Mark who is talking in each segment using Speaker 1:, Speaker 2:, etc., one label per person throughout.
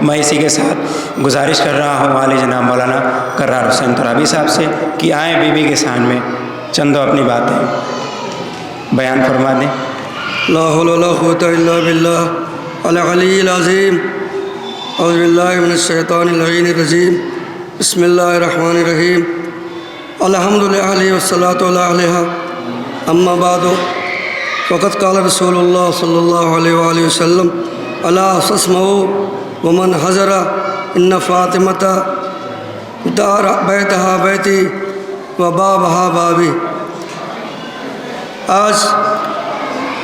Speaker 1: میں اسی کے ساتھ گزارش کر رہا ہوں والد جناب مولانا کرار حسین ترابی صاحب سے کہ آئیں بی بی کے شان میں چندو اپنی باتیں بیان فرما دیں۔
Speaker 2: لا حول ولا قوة الا باللہ العلی العظیم۔ اعوذ باللہ من الشیطان اللعین الرجیم۔ بسم اللہ الرحمن الرحیم۔ الحمد للہ والصلاة علیہ اما بعد وقد قال رسول اللہ صلی اللہ علیہ وآلہ وسلم الا تسمعوا ومن حضر ان فاطمۃ دار بیتہا بیتی و بابہا بابی۔ آج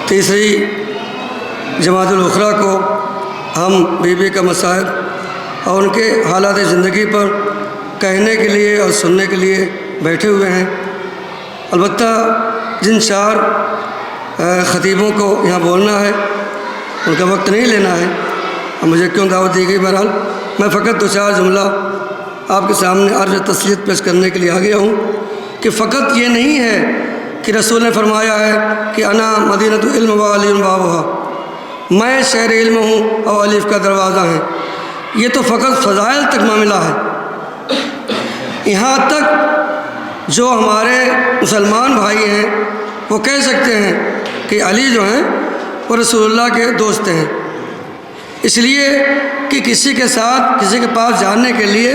Speaker 2: تیسری جماعت الاخری کو ہم بی بی کا مصائب اور ان کے حالات زندگی پر کہنے کے لیے اور سننے کے لیے بیٹھے ہوئے ہیں۔ البتہ جن چار خطیبوں کو یہاں بولنا ہے ان کا وقت نہیں لینا ہے، اب مجھے کیوں دعوت دی گئی، بہرحال میں فقط دو چار جملہ آپ کے سامنے عرض تسلیت پیش کرنے کے لیے آ گیا ہوں کہ فقط یہ نہیں ہے کہ رسول نے فرمایا ہے کہ انا مدینۃ العلم و علی بابھا، میں شہر علم ہوں اور الف کا دروازہ ہے، یہ تو فقط فضائل تک معاملہ ہے۔ یہاں تک جو ہمارے مسلمان بھائی ہیں وہ کہہ سکتے ہیں کہ علی جو ہیں وہ رسول اللہ کے دوست ہیں، اس لیے کہ کسی کے ساتھ کسی کے پاس جانے کے لیے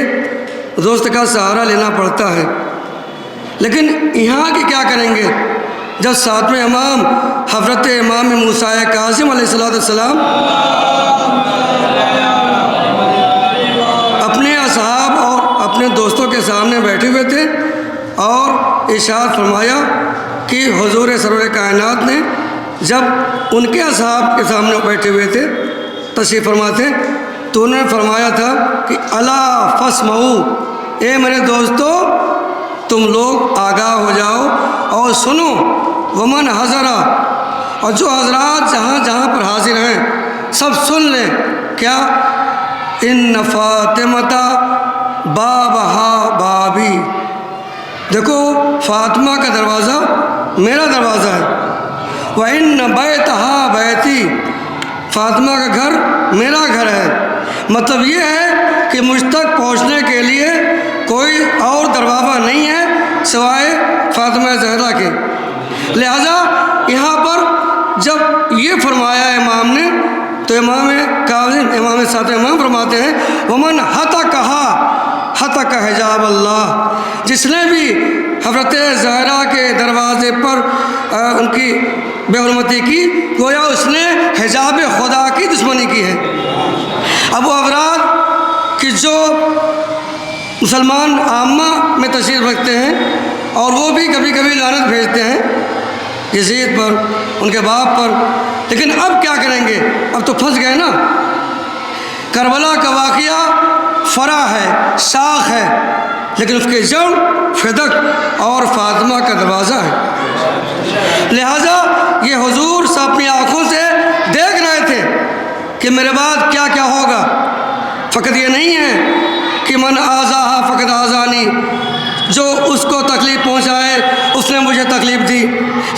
Speaker 2: دوست کا سہارا لینا پڑتا ہے۔ لیکن یہاں کی کیا کریں گے جب ساتویں امام حضرت امام موسیٰ کاظم علیہ السلام اپنے اصحاب اور اپنے دوستوں کے سامنے بیٹھے ہوئے تھے اور ارشاد فرمایا کہ حضور سرور کائنات نے جب ان کے اصحاب کے سامنے بیٹھے ہوئے تھے تشریف فرما تھے تو انہوں نے فرمایا تھا کہ الا فاسمعوا، اے میرے دوستو تم لوگ آگاہ ہو جاؤ اور سنو، ومن حضرہ، اور جو حضرات جہاں جہاں پر حاضر ہیں سب سن لیں، کیا ان فاطمۃ بابہا بابی، دیکھو فاطمہ کا دروازہ میرا دروازہ ہے، وَإِنَّ بَيْتَهَا بَيْتِي، فاطمہ کا گھر میرا گھر ہے۔ مطلب یہ ہے کہ مجھ تک پہنچنے کے لیے کوئی اور دروازہ نہیں ہے سوائے فاطمہ زہرا کے۔ لہذا یہاں پر جب یہ فرمایا امام نے تو امام کاظم امام ساتھ امام فرماتے ہیں ومن ہتک حجاب اللہ، جس نے بھی حضرت زہرا کے دروازے پر ان کی بے حرمتی کی گویا اس نے حجاب خدا کی دشمنی کی ہے۔ اب وہ افراد کہ جو مسلمان عامہ میں تشریف رکھتے ہیں اور وہ بھی کبھی کبھی لعنت بھیجتے ہیں یزید پر، ان کے باپ پر، لیکن اب کیا کریں گے، اب تو پھنس گئے نا۔ کربلا کا واقعہ فرع ہے، شاخ ہے، لیکن اس کے جڑ فدق اور فاطمہ کا دروازہ ہے۔ لہٰذا یہ حضور سب اپنی آنکھوں سے دیکھ رہے تھے کہ میرے بعد کیا کیا ہوگا۔ فقط یہ نہیں ہے کہ من آذاہا فقط آذانی، جو اس کو تکلیف پہنچائے اس نے مجھے تکلیف دی،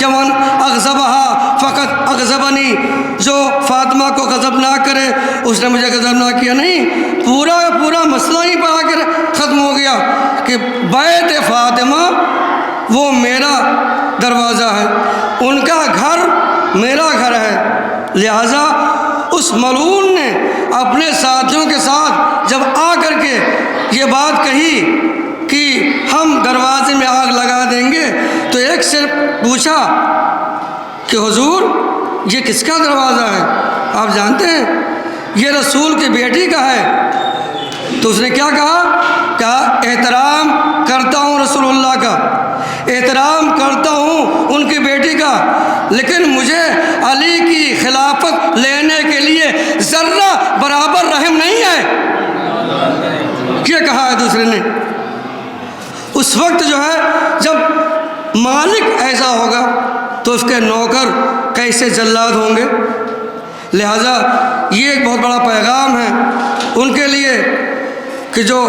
Speaker 2: یا من اغضبہا فقط اغضبنی، جو فاطمہ کو غضب نہ کرے اس نے مجھے غضب نہ کیا۔ نہیں، پورا پورا مسئلہ ہی پہ آ کر ختم ہو گیا کہ بیت فاطمہ وہ میرا دروازہ ہے، ان کا گھر میرا گھر ہے۔ لہٰذا اس ملعون نے اپنے ساتھیوں کے ساتھ جب آ کر کے یہ بات کہی کہ ہم دروازے میں آگ لگا دیں گے تو ایک سے پوچھا کہ حضور یہ کس کا دروازہ ہے؟ آپ جانتے ہیں یہ رسول کی بیٹی کا ہے۔ تو اس نے کیا کہا احترام کرتا ہوں رسول اللہ کا، احترام کرتا ہوں ان کی بیٹی کا، لیکن مجھے علی کی خلافت لینے کے لیے ذرہ برابر رحم نہیں ہے، یہ کہا ہے دوسرے نے۔ اس وقت جو ہے جب مالک ایسا ہوگا تو اس کے نوکر کیسے جلاد ہوں گے۔ لہٰذا یہ ایک بہت بڑا پیغام ہے ان کے لیے کہ جو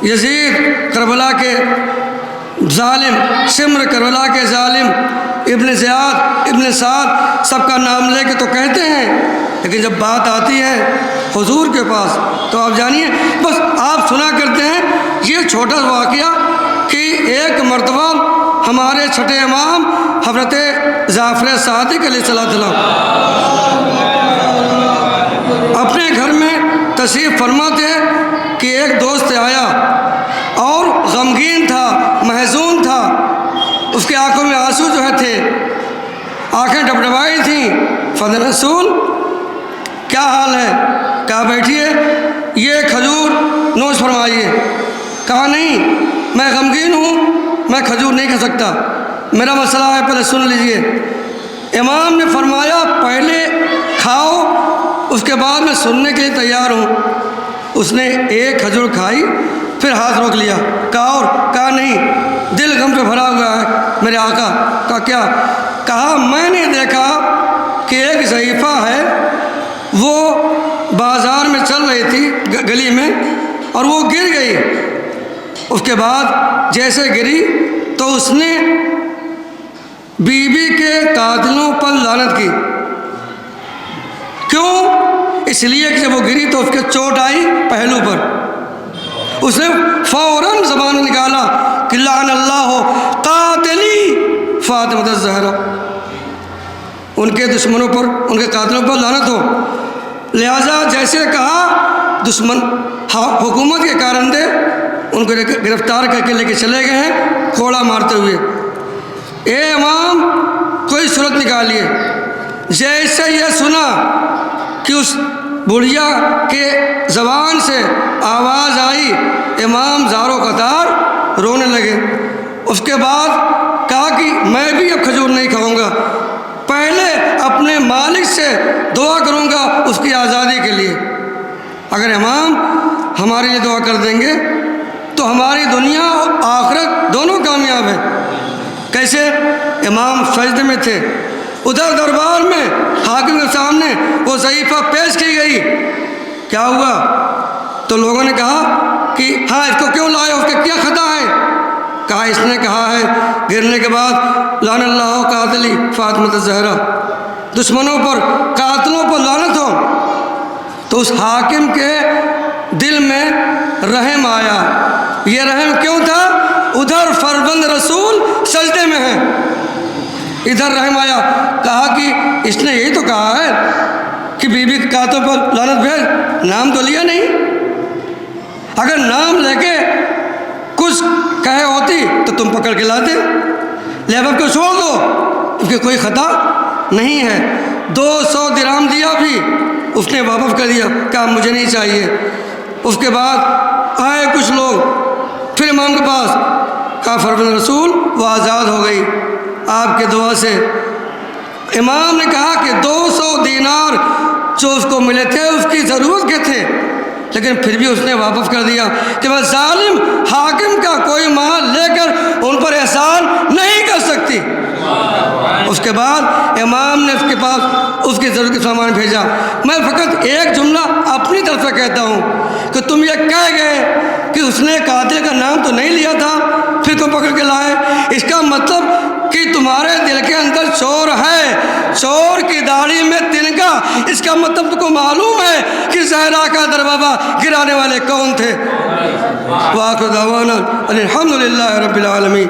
Speaker 2: یزید کربلا کے ظالم، شمر کربلا کے ظالم ابن زیاد ابن سعد سب کا نام لے کے تو کہتے ہیں لیکن جب بات آتی ہے حضور کے پاس تو آپ جانیے بس آپ سنا کرتے ہیں یہ چھوٹا واقعہ کہ ایک مرتبہ ہمارے چھٹے امام حضرت جعفر صادق علیہ السلام اپنے گھر میں تشریف فرما تھے کہ ایک دوست آیا اور غمگین تھا، محزون تھا، اس کے آنکھوں میں آنسو جو ہے تھے، آنکھیں ڈبڈبائی تھیں۔ فضل رسول کیا حال ہے؟ کہا بیٹھیے، یہ کھجور نوش فرمائیے۔ کہا نہیں، میں غمگین ہوں، میں کھجور نہیں کھا سکتا، میرا مسئلہ ہے، پہلے سن لیجئے۔ امام نے فرمایا پہلے کھاؤ، اس کے بعد میں سننے کے لیے تیار ہوں۔ اس نے ایک کھجور کھائی، پھر ہاتھ روک لیا، کہا اور؟ کہا نہیں، دل غم پہ بھرا ہوا ہے میرے آقا۔ کہا کیا؟ کہا میں نے دیکھا کہ ایک ضعیفہ ہے، وہ بازار میں چل رہی تھی گلی میں اور وہ گر گئی، اس کے بعد جیسے گری تو اس نے بیوی کے قاتلوں پر لعنت کی۔ کیوں؟ اس لیے کہ جب وہ گری تو اس کے چوٹ آئی پہلو پر، اس نے فوراً زبان نکالا کہ لعن اللہ قاتلی فاطمہ الزہرا، ان کے دشمنوں پر، ان کے قاتلوں پر لعنت ہو۔ لہذا جیسے کہا دشمن حکومت کے کارندے ان کو گرفتار کر کے لے کے چلے گئے ہیں کھوڑا مارتے ہوئے۔ اے امام کوئی صورت نکالیے۔ جیسے یہ سنا کہ اس بڑھیا کے زبان سے آواز آئی، امام زارو قطار رونے لگے۔ اس کے بعد کہا کہ میں بھی اب کھجور نہیں کھاؤں گا، پہلے اپنے مالک سے دعا کروں گا اس کی آزادی کے لیے۔ اگر امام ہمارے لیے دعا کر دیں گے تو ہماری دنیا اور آخرت دونوں کامیاب ہے۔ کیسے؟ امام سجدے میں تھے، ادھر دربار میں حاکم کے سامنے وہ ضعیفہ پیش کی گئی۔ کیا ہوا؟ تو لوگوں نے کہا کہ ہاں اس کو کیوں لائے، اس کا کیا خطا ہے؟ کہا اس نے کہا ہے گرنے کے بعد لعن اللہ قاتلی فاطمہ الزہرا، دشمنوں پر، قاتلوں پر لعنت ہو۔ تو اس حاکم کے دل میں رحم آیا۔ یہ رحم کیوں تھا؟ ادھر فرزند رسول سجدے میں ہیں، ادھر رحم آیا۔ کہا کہ اس نے یہی تو کہا ہے کہ بیوی کے قاتل پر لعنت بھیج، نام تو لیا نہیں، اگر نام لے کے کچھ کہے ہوتی تو تم پکڑ کے لاتے، لہذا کو چھوڑ دو، اس کی کوئی خطا نہیں ہے۔ 200 درہم دیا بھی اس نے واپس کر دیا، کہا مجھے نہیں چاہیے۔ اس کے بعد آئے کچھ لوگ پھر امام کے پاس، کہا فرزند رسول وہ آزاد ہو گئی آپ کے دعا سے۔ امام نے کہا کہ 200 دینار جو اس کو ملے تھے اس کی ضرورت کے تھے، لیکن پھر بھی اس نے واپس کر دیا کہ میں ظالم حاکم کا کوئی مال لے کر ان پر احسان نہیں کر سکتی۔ اس کے بعد امام نے اس کے پاس اس کی ضرورت کا سامان بھیجا۔ میں فقط ایک جملہ اپنی طرف سے کہتا ہوں کہ تم یہ کہہ گئے کہ اس نے قاتل کا نام تو نہیں لیا تھا، پھر کو پکڑ کے لائے، اس کا مطلب کہ تمہارے دل کے اندر چور ہے، چور کی داڑھی میں تنکا، اس کا مطلب تم کو معلوم ہے کہ زہرا کا دروازہ گرانے والے کون تھے۔ وآخر دعوانا الحمدللہ رب العالمین۔